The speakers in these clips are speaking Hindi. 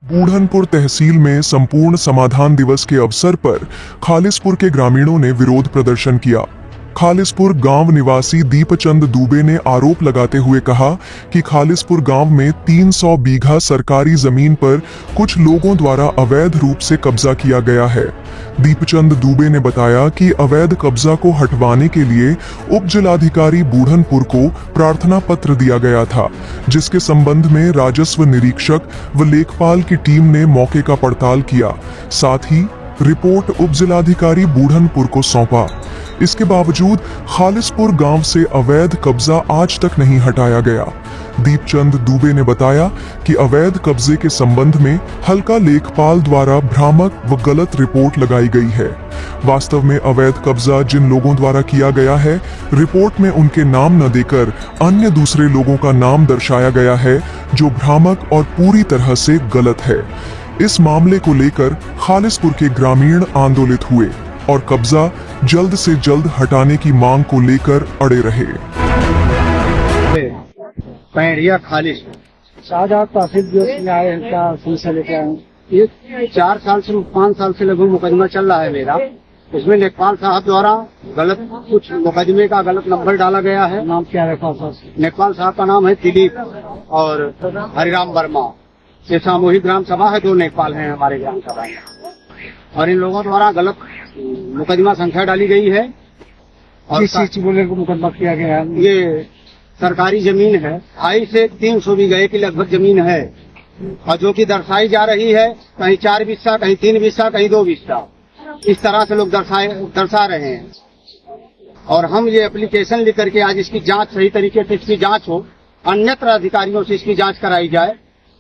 बूढ़नपुर तहसील में संपूर्ण समाधान दिवस के अवसर पर खालिसपुर के ग्रामीणों ने विरोध प्रदर्शन किया। खालिसपुर गांव निवासी दीपचंद दुबे ने आरोप लगाते हुए कहा कि खालिसपुर गांव में 300 बीघा सरकारी जमीन पर कुछ लोगों द्वारा अवैध रूप से कब्जा किया गया है। दीपचंद दुबे ने बताया कि अवैध कब्जा को हटवाने के लिए उप जिलाधिकारी बूढ़नपुर को प्रार्थना पत्र दिया गया था, जिसके संबंध में राजस्व निरीक्षक व लेखपाल की टीम ने मौके का पड़ताल किया। साथ ही रिपोर्ट उप जिलाधिकारी बूढ़नपुर को सौंपा। इसके बावजूद खालिसपुर गांव से अवैध कब्जा आज तक नहीं हटाया गया। दीपचंद दुबे ने बताया कि अवैध कब्जे के संबंध में हल्का लेखपाल द्वारा भ्रामक व गलत रिपोर्ट लगाई गई है। वास्तव में अवैध कब्जा जिन लोगों द्वारा किया गया है, रिपोर्ट में उनके नाम न देकर अन्य दूसरे लोगों का नाम दर्शाया गया है, जो भ्रामक और पूरी तरह से गलत है। इस मामले को लेकर खालिसपुर के ग्रामीण आंदोलित हुए और कब्जा जल्द से जल्द हटाने की मांग को लेकर अड़े रहे। पैड़िया खालिस शाहजहां तहसील जो आए इनका सिलसिला लेके आए। ये 4 साल से 5 साल से लगभग मुकदमा चल रहा है मेरा। इसमें लेखपाल साहब द्वारा गलत कुछ मुकदमे का गलत नंबर डाला गया है। नाम क्या लेखपाल साहब? लेखपाल साहब का नाम है दिलीप और हरिराम वर्मा। ये सामूहिक ग्राम सभा है, 2 लेखपाल हैं हमारे ग्राम सभा में, और इन लोगों द्वारा गलत मुकदमा संख्या डाली गई है। और किस चीज बोले को मुकदमा किया गया है? ये सरकारी जमीन है, 250 से 300 बीघे की लगभग जमीन है, और जो कि दर्शाई जा रही है कहीं 4 बिस्सा, कहीं 3 बिस्सा, कहीं 2 बिस्सा, इस तरह से लोग दर्शा रहे हैं। और हम ये एप्लीकेशन लिख करके आज इसकी जांच सही तरीके से इसकी जांच हो, अन्यत्र अधिकारियों से इसकी जांच कराई जाए,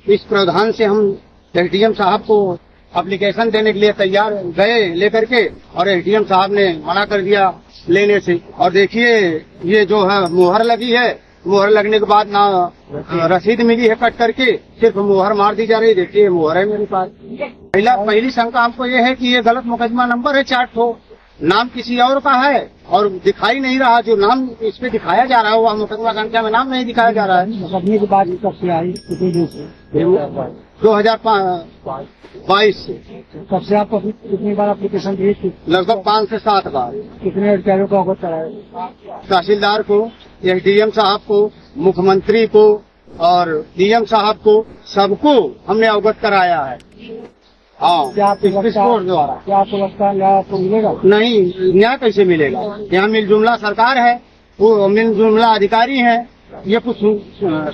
इस प्रावधान से हम एसडीएम साहब को एप्लीकेशन देने के लिए तैयार गए लेकर के, और एसडीएम साहब ने मना कर दिया लेने से। और देखिए ये जो है मुहर लगी है, मुहर लगने के बाद ना रसीद मिली है कट करके, सिर्फ मुहर मार दी जा रही। देखिए मुहर है मेरे पास। पहली शंका हमको ये है कि ये गलत मुकदमा नंबर है 4 ठो, नाम किसी और का है और दिखाई नहीं रहा। जो नाम इस पे दिखाया जा रहा है वह मुकदमा संख्या में नाम नहीं दिखाया जा रहा है। मुकदमे के बाद कब से आई? कितने दिन से? 2022 से। कब से आप कितनी बार एप्लीकेशन दी थी? लगभग 5 से 7 बार। कितने अधिकारियों को अवगत कराया? तहसीलदार को, एसडीएम साहब को, मुख्यमंत्री को और डीएम साहब को, सबको हमने अवगत कराया है। हाँ, क्या आपको द्वारा। क्या आपको लगता है न्याय आपको मिलेगा? नहीं, न्याय कैसे मिलेगा? यहाँ मिलजुमला सरकार है, वो मिलजुमला अधिकारी है, ये कुछ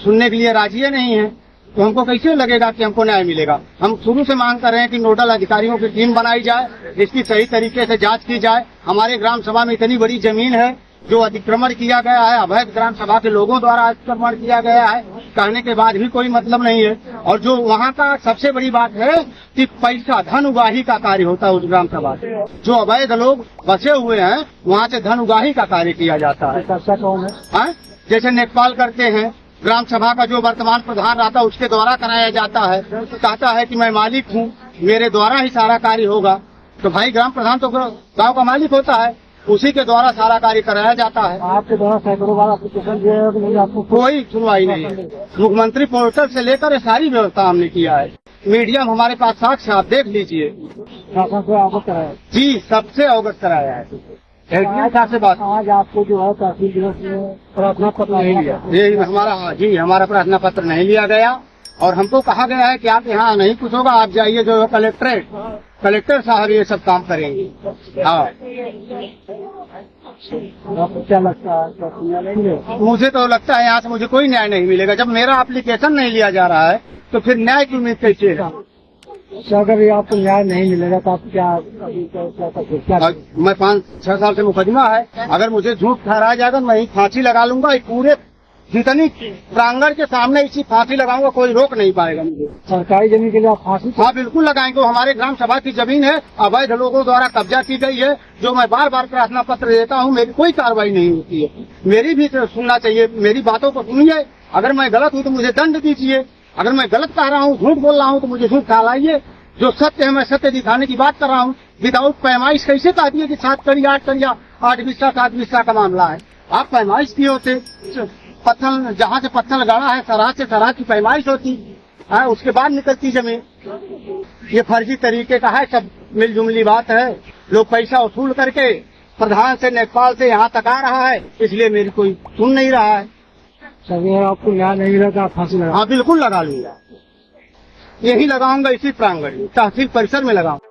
सुनने के लिए राजी नहीं है, तो हमको कैसे लगेगा कि हमको न्याय मिलेगा? हम शुरू से मांग कर रहे हैं कि नोडल अधिकारियों की टीम बनाई जाए, इसकी सही तरीके से जांच की जाए। हमारे ग्राम सभा में इतनी बड़ी जमीन है जो अतिक्रमण किया गया है, अवैध ग्राम सभा के लोगों द्वारा अतिक्रमण किया गया है, कहने के बाद भी कोई मतलब नहीं है। और जो वहाँ का सबसे बड़ी बात है कि पैसा धन उगाही का कार्य होता है उस ग्राम सभा से। जो अवैध लोग बसे हुए हैं वहाँ से धन उगाही का कार्य किया जाता है। कर्जा कौन है? जैसे लेखपाल करते हैं, ग्राम सभा का जो वर्तमान प्रधान रहता है उसके द्वारा कराया जाता है। कहता है कि मैं मालिक हूँ, मेरे द्वारा ही सारा कार्य होगा। तो भाई ग्राम प्रधान तो गांव का मालिक होता है, उसी के द्वारा सारा कार्य कराया जाता है। आपके द्वारा सैकड़ों बार एप्लीकेशन दिए, आपको कोई सुनवाई नहीं है। मुख्यमंत्री पोर्टल से लेकर सारी व्यवस्था हमने किया है। मीडियम हमारे पास साक्ष्य, आप देख लीजिए। शासन को अवगत कराया? जी, सबसे अवगत कराया है। से बात आज आपको जो है तहसील दिवस में प्रार्थना पत्र नहीं लिया? ये हमारा प्रार्थना पत्र नहीं लिया गया, और हमको कहा गया है कि आप यहाँ नहीं कुछ होगा, आप जाइए जो कलेक्टर साहब ये सब काम करेंगे। हाँ, आपको क्या लगता है न्याय नहीं मिलेगा? मुझे तो लगता है यहाँ से मुझे कोई न्याय नहीं मिलेगा। जब मेरा एप्लीकेशन नहीं लिया जा रहा है तो फिर न्याय की उम्मीद कैसे है? अगर ये आपको न्याय नहीं मिलेगा तो आप क्या मैं 5-6 साल से मुकदमा है, अगर मुझे झूठ ठहराया जाएगा मैं फांसी लगा लूंगा। पूरे जितनी प्रांगण के सामने इसी फांसी लगाऊंगा, कोई रोक नहीं पाएगा मुझे। सरकारी जमीन के लिए आप फांसी? हाँ बिल्कुल लगाएंगे। हमारे ग्राम सभा की जमीन है, अवैध लोगों द्वारा कब्जा की गई है, जो मैं बार बार प्रार्थना पत्र देता हूँ, मेरी कोई कार्रवाई नहीं होती है। मेरी भी तो सुनना चाहिए, मेरी बातों को सुनिए। अगर मैं गलत हूँ तो मुझे दंड दीजिए, अगर मैं गलत कह रहा हूँ, झूठ बोल रहा हूँ तो मुझे झूठ कहलाइए। जो सत्य है मैं सत्य दिखाने की बात कर रहा हूँ। विदाउट पैमाइश कैसे कह दिए कि 7 कड़ी 8 कड़िया 8 बिस्सा 7 बिस्सा का मामला है? आप पैमाइश किए होते, पत्थर जहाँ से पत्थर गाड़ा है सराह से सराह की पैमाइश होती, हाँ, उसके बाद निकलती जमीन। ये फर्जी तरीके का है, सब मिलजुमली बात है। लोग पैसा वसूल करके प्रधान से लेखपाल से यहाँ तक आ रहा है, इसलिए मेरी कोई सुन नहीं रहा है। अगर आपको न्याय नहीं मिला तो आप फांसी लगा। हाँ बिल्कुल लगा लूंगा, यही लगाऊंगा, इसी प्रांगण में तहसील परिसर में लगाऊंगा।